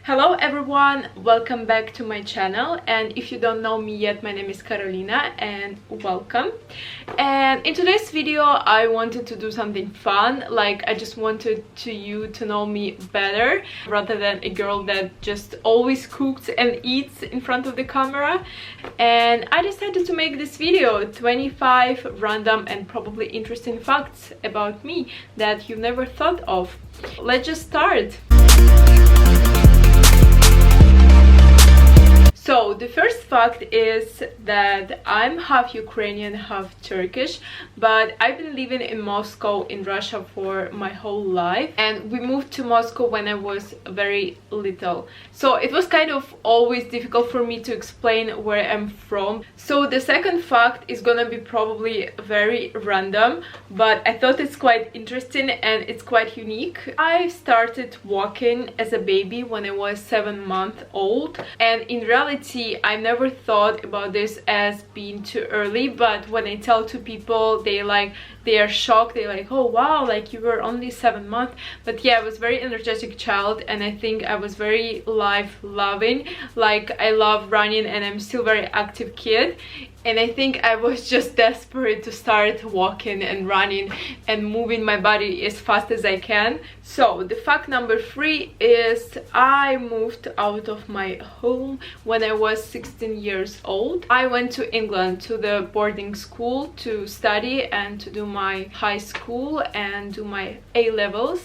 Hello everyone, welcome back to my channel, and if you don't know me yet, my name is Carolina and welcome. And in today's video I wanted to do something fun, like I just wanted you to know me better rather than a girl that just always cooks and eats in front of the camera. And I decided to make this video, 25 random and probably interesting facts about me that you never thought of. Let's just start. So the first fact is that I'm half Ukrainian, half Turkish, but I've been living in Moscow in Russia for my whole life, and we moved to Moscow when I was very little. So it was kind of always difficult for me to explain where I'm from. So the second fact is gonna be probably very random, but I thought it's quite interesting and it's quite unique. I started walking as a baby when I was 7 months old, and in reality I never thought about this as being too early, but when I tell to people, they are shocked. They're like, oh wow, like you were only 7 months. But yeah, I was very energetic child, and I think I was very life loving, like I love running and I'm still very active kid. And I think I was just desperate to start walking and running and moving my body as fast as I can. So the fact number 3 is I moved out of my home when I was 16 years old. I went to England to the boarding school to study and to do my high school and do my A-levels.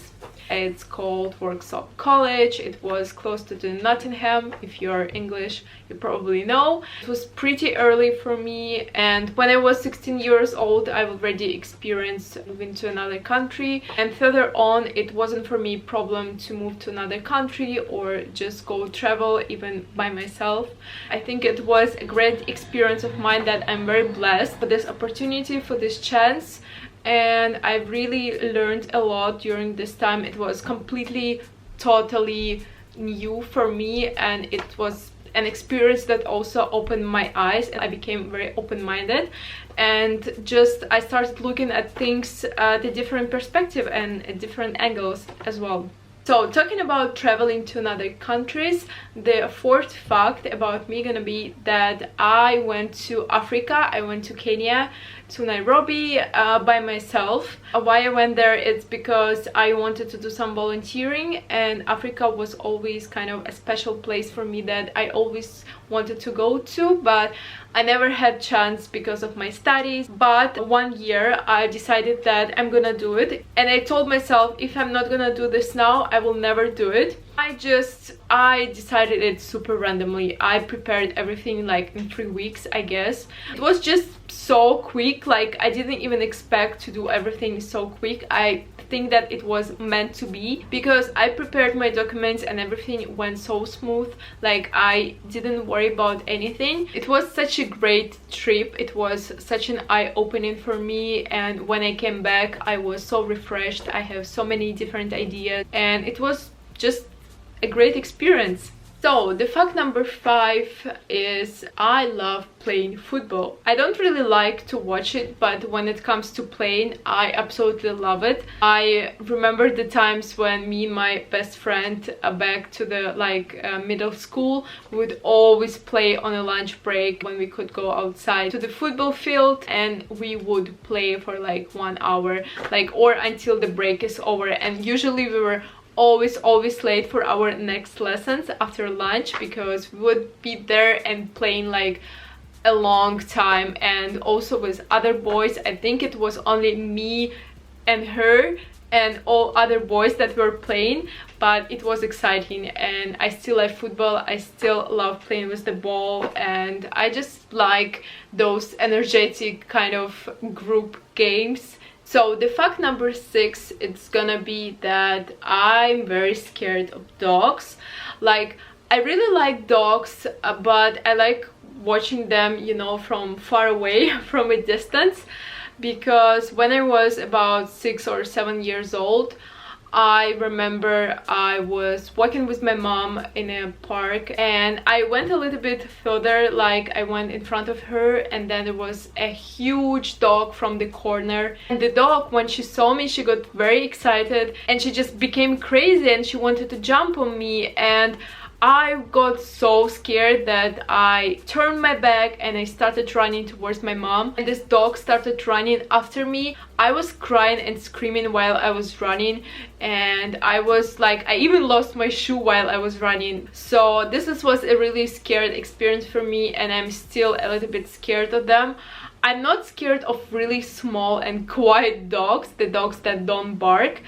It's called Worksop College. It was close to the Nottingham. If you're English, you probably know. It was pretty early for me, and when I was 16 years old, I already experienced moving to another country. And further on, it wasn't for me problem to move to another country or just go travel even by myself. I think it was a great experience of mine that I'm very blessed for this opportunity, for this chance. And I really learned a lot during this time. It was completely, totally new for me, and it was an experience that also opened my eyes, and I became very open-minded, and just I started looking at things at a different perspective and at different angles as well. So talking about traveling to another countries, the fourth fact about me gonna be that I went to Africa. I went to Kenya, to Nairobi by myself. Why I went there, it's because I wanted to do some volunteering, and Africa was always kind of a special place for me that I always wanted to go to, but I never had chance because of my studies. But one year I decided that I'm gonna do it, and I told myself, if I'm not gonna do this now, I will never do it. I decided it super randomly. I prepared everything like in 3 weeks, I guess. It was just so quick, like I didn't even expect to do everything so quick. I think that it was meant to be, because I prepared my documents and everything went so smooth, like I didn't worry about anything. It was such a great trip. It was such an eye-opening for me, and when I came back I was so refreshed. I have so many different ideas, and it was just a great experience. So the fact number 5 is I love playing football. I don't really like to watch it, but when it comes to playing, I absolutely love it. I remember the times when me and my best friend back to the middle school would always play on a lunch break when we could go outside to the football field, and we would play for like 1 hour, or until the break is over. And usually we were always late for our next lessons after lunch, because we would be there and playing like a long time, and also with other boys. I think it was only me and her and all other boys that were playing, but it was exciting, and I still like football. I still love playing with the ball, and I just like those energetic kind of group games. So the fact number 6, it's gonna be that I'm very scared of dogs. Like I really like dogs, but I like watching them, you know, from far away, from a distance, because when I was about 6 or 7 years old, I remember I was walking with my mom in a park, and I went a little bit further, like I went in front of her, and then there was a huge dog from the corner. And the dog, when she saw me, she got very excited and she just became crazy and she wanted to jump on me, and I got so scared that I turned my back and I started running towards my mom, and this dog started running after me. I was crying and screaming while I was running, and I was like, I even lost my shoe while I was running. So this was a really scared experience for me, and I'm still a little bit scared of them. I'm not scared of really small and quiet dogs, the dogs that don't bark,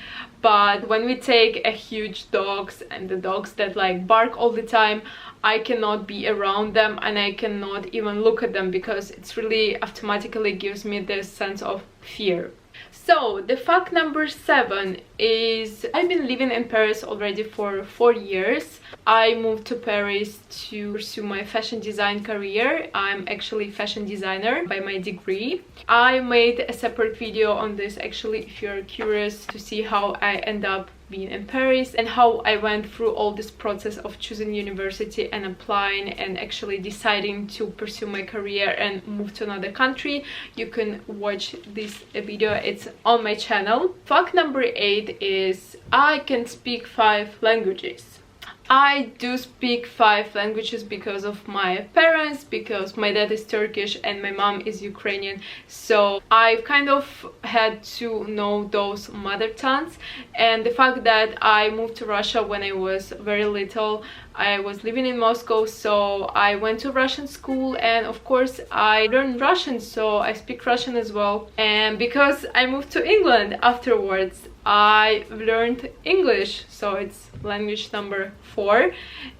but when we take a huge dogs and the dogs that like bark all the time, I cannot be around them and I cannot even look at them because it's really automatically gives me this sense of fear. So the fact number 7 is I've been living in Paris already for 4 years. I moved to Paris to pursue my fashion design career. I'm actually fashion designer by my degree. I made a separate video on this actually if you're curious to see how I end up being in Paris and how I went through all this process of choosing university and applying and actually deciding to pursue my career and move to another country. You can watch this video, it's on my channel. Fact number 8 is I can speak 5 languages. I do speak 5 languages because of my parents, because my dad is Turkish and my mom is Ukrainian, so I've kind of had to know those mother tongues. And the fact that I moved to Russia when I was very little, I was living in Moscow, so I went to Russian school and of course I learned Russian, so I speak Russian as well. And because I moved to England afterwards, I learned English, so it's language number 4.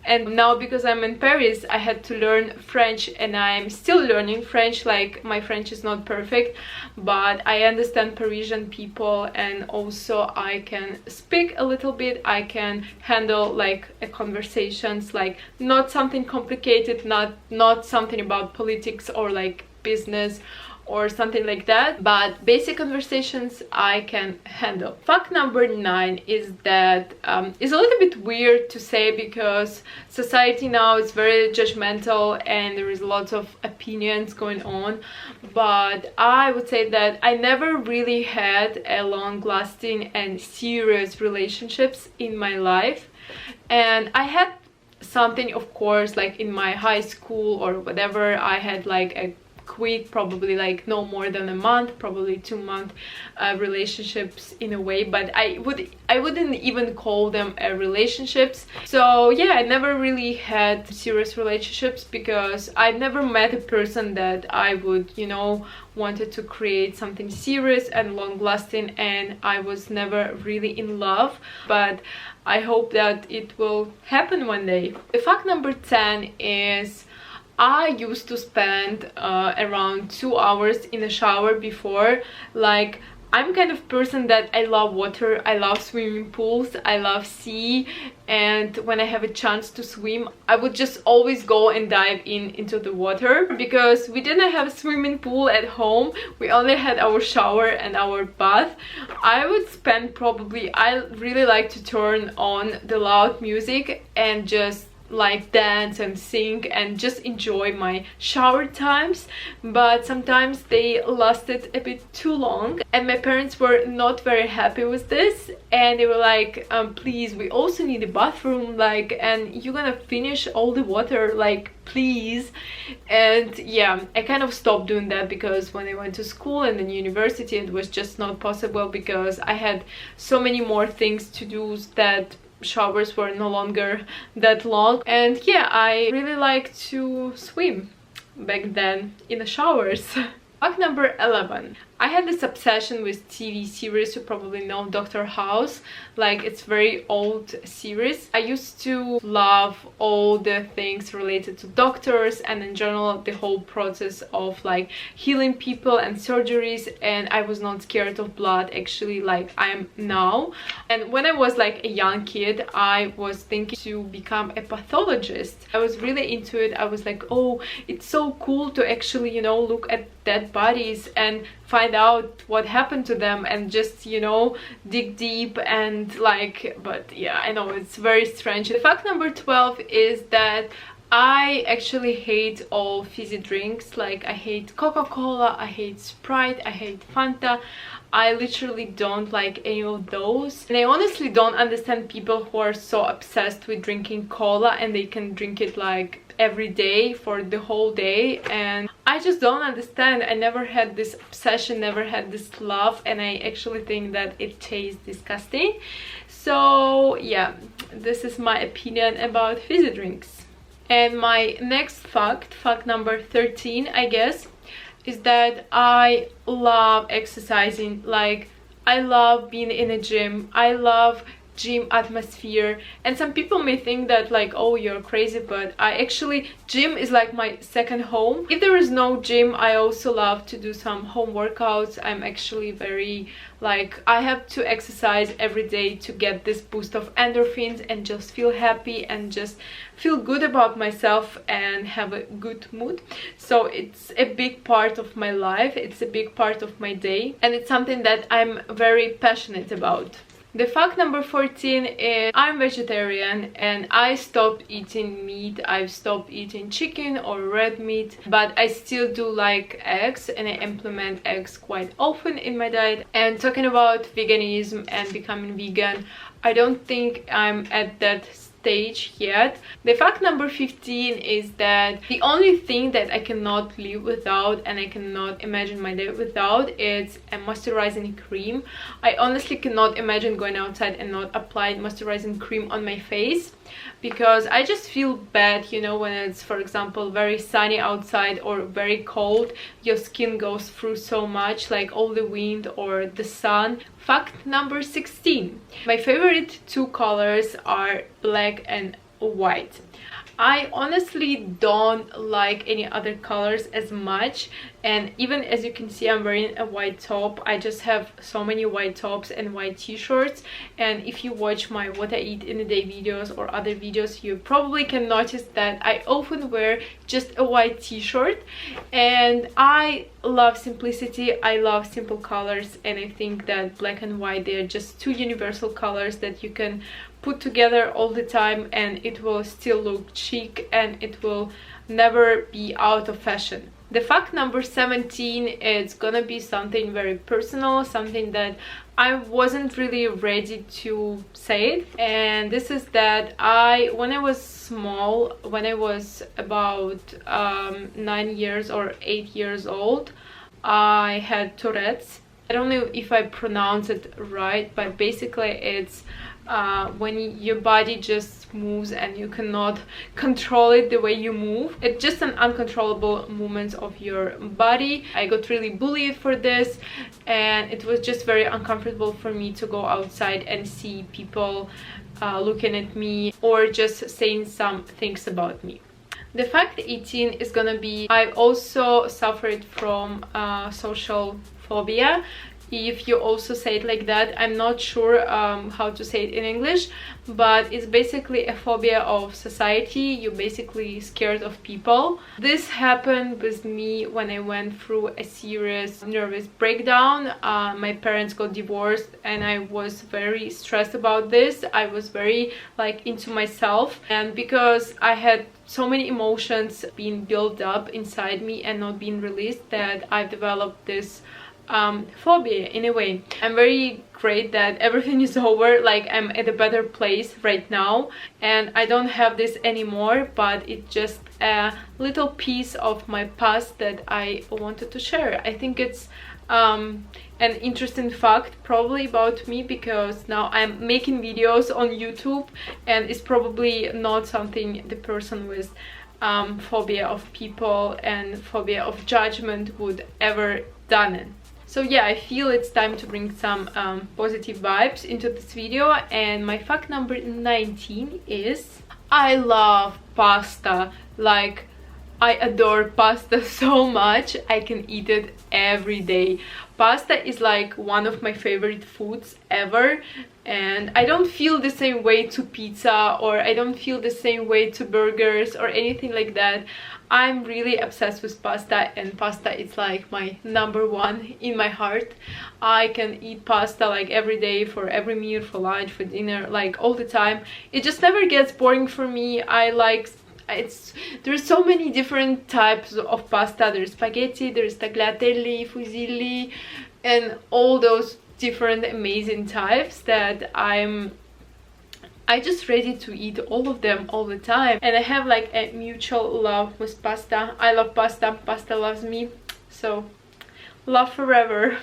And now because I'm in Paris, I had to learn French, and I'm still learning French. Like, my French is not perfect, but I understand Parisian people, and also I can speak a little bit. I can handle like a conversations, like not something complicated, not something about politics or like business or something like that, but basic conversations I can handle. Fact number 9 is that it's a little bit weird to say because society now is very judgmental and there is lots of opinions going on, but I would say that I never really had a long-lasting and serious relationships in my life. And I had something, of course, like in my high school or whatever. I had like a quick, probably like no more than a month, probably 2-month relationships in a way, but I wouldn't even call them relationships. So yeah, I never really had serious relationships because I've never met a person that I would, you know, wanted to create something serious and long lasting, and I was never really in love, but I hope that it will happen one day. The fact number 10 is I used to spend around 2 hours in the shower before. Like, I'm kind of person that I love water, I love swimming pools, I love sea, and when I have a chance to swim, I would just always go and dive into the water. Because we didn't have a swimming pool at home, we only had our shower and our bath. I would spend probably, I really like to turn on the loud music and just like dance and sing and just enjoy my shower times, but sometimes they lasted a bit too long and my parents were not very happy with this, and they were like, please, we also need a bathroom, like, and you're gonna finish all the water, like, please. And yeah, I kind of stopped doing that because when I went to school and then university, it was just not possible because I had so many more things to do that showers were no longer that long. And yeah, I really like to swim back then in the showers. Fact number 11. I had this obsession with TV series. You probably know Dr. House. Like, it's very old series. I used to love all the things related to doctors and in general the whole process of like healing people and surgeries, and I was not scared of blood actually, like I am now. And when I was like a young kid, I was thinking to become a pathologist. I was really into it. I was like, oh, it's so cool to actually, you know, look at dead bodies and find out what happened to them and just, you know, dig deep and like, but yeah, I know it's very strange. The fact number 12 is that I actually hate all fizzy drinks. Like, I hate Coca-Cola, I hate Sprite, I hate Fanta. I literally don't like any of those, and I honestly don't understand people who are so obsessed with drinking cola and they can drink it like every day for the whole day. And I just don't understand. I never had this obsession, never had this love, and I actually think that it tastes disgusting. So yeah, this is my opinion about fizzy drinks. And my next fact number 13, I guess, is that I love exercising. Like, I love being in a gym. I love gym atmosphere, and some people may think that like, oh, you're crazy, but I actually, gym is like my second home. If there is no gym, I also love to do some home workouts. I'm actually very, like, I have to exercise every day to get this boost of endorphins and just feel happy and just feel good about myself and have a good mood. So it's a big part of my life, it's a big part of my day, and it's something that I'm very passionate about. The fact number 14 is I'm vegetarian and I stopped eating meat. I've stopped eating chicken or red meat, but I still do like eggs, and I implement eggs quite often in my diet. And talking about veganism and becoming vegan, I don't think I'm at that stage yet. The fact number 15 is that the only thing that I cannot live without, and I cannot imagine my day without, is a moisturizing cream. I honestly cannot imagine going outside and not applying moisturizing cream on my face, because I just feel bad, you know, when it's, for example, very sunny outside or very cold. Your skin goes through so much, like all the wind or the sun. Fact number 16. My favorite two colors are black and white. I honestly don't like any other colors as much, and even as you can see, I'm wearing a white top. I just have so many white tops and white t-shirts, and if you watch my what I eat in a day videos or other videos, you probably can notice that I often wear just a white t-shirt. And I love simplicity, I love simple colors, and I think that black and white, they're just two universal colors that you can put together all the time and it will still look chic and it will never be out of fashion. The fact number 17 is gonna be something very personal, something that I wasn't really ready to say it, and this is that when I was small, when I was about 9 years or 8 years old, I had Tourettes. I don't know if I pronounce it right, but basically it's when your body just moves and you cannot control it the way you move. It's just an uncontrollable movement of your body. I got really bullied for this, and it was just very uncomfortable for me to go outside and see people looking at me or just saying some things about me. The fact 18 is gonna be, I also suffered from social phobia, if you also say it like that. I'm not sure how to say it in English, but it's basically a phobia of society. You're basically scared of people. This happened with me when I went through a serious nervous breakdown. My parents got divorced and I was very stressed about this. I was very like into myself, and because I had so many emotions being built up inside me and not being released, that I've developed this phobia in a way. I'm very great that everything is over, like I'm at a better place right now and I don't have this anymore, but it's just a little piece of my past that I wanted to share. I think it's an interesting fact probably about me, because now I'm making videos on YouTube and it's probably not something the person with phobia of people and phobia of judgment would ever done. So yeah, I feel it's time to bring some positive vibes into this video. And my fact number 19 is I love pasta. Like, I adore pasta so much. I can eat it every day. Pasta is like one of my favorite foods ever, and I don't feel the same way to pizza, or I don't feel the same way to burgers or anything like that. I'm really obsessed with pasta, and pasta is like my number one in my heart. I can eat pasta like every day, for every meal, for lunch, for dinner, like all the time. It just never gets boring for me. I like there's so many different types of pasta. There's spaghetti, there's tagliatelle, fusilli, and all those different amazing types that I just ready to eat all of them all the time. And I have like a mutual love with pasta. I love pasta, pasta loves me, so love forever.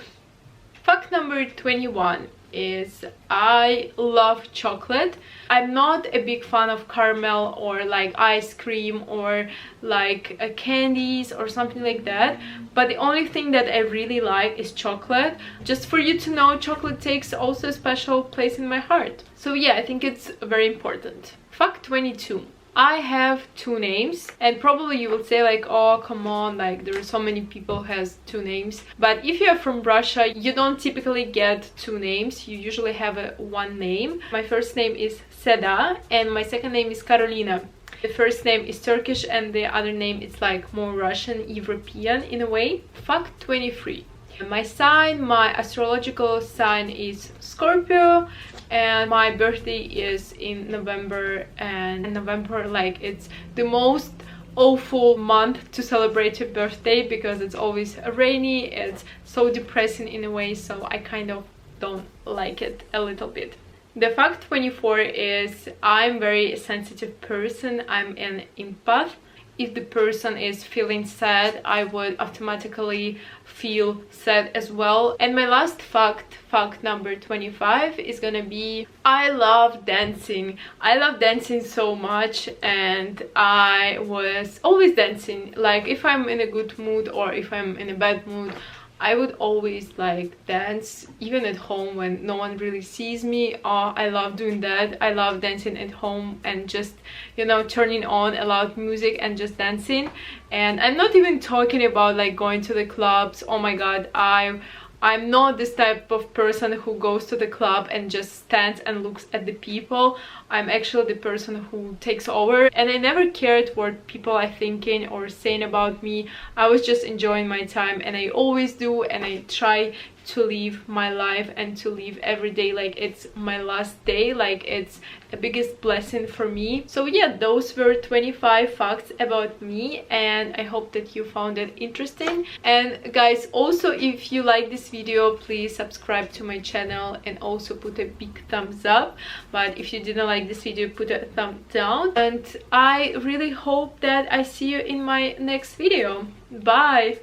Fact number 21 is I love chocolate. I'm not a big fan of caramel or like ice cream or like candies or something like that, but the only thing that I really like is chocolate. Just for you to know, chocolate takes also a special place in my heart. So yeah, I think it's very important. Fact 22. I have 2 names, and probably you will say like, oh come on, like there are so many people who has 2 names. But if you are from Russia, you don't typically get 2 names. You usually have one name. My first name is Seda and my second name is Carolina. The first name is Turkish and the other name is like more Russian, European in a way. Fact 23. My sign, my astrological sign is Scorpio, and my birthday is in November, and November, like, it's the most awful month to celebrate your birthday because it's always rainy, it's so depressing in a way, so I kind of don't like it a little bit. The fact 24 is I'm very sensitive person. I'm an empath. If the person is feeling sad, I would automatically feel sad as well. And my last fact number 25, is gonna be I love dancing. I love dancing so much, and I was always dancing. Like if I'm in a good mood or if I'm in a bad mood, I would always like dance, even at home when no one really sees me. Oh, I love doing that. I love dancing at home and just, you know, turning on a loud music and just dancing. And I'm not even talking about like going to the clubs. Oh my god, I'm not this type of person who goes to the club and just stands and looks at the people. I'm actually the person who takes over, and I never cared what people are thinking or saying about me. I was just enjoying my time, and I always do, and I try to live my life and to live every day like it's my last day, like it's the biggest blessing for me. So yeah, those were 25 facts about me, and I hope that you found it interesting. And guys, also if you like this video, please subscribe to my channel and also put a big thumbs up. But if you didn't like this video, put a thumb down, and I really hope that I see you in my next video. Bye.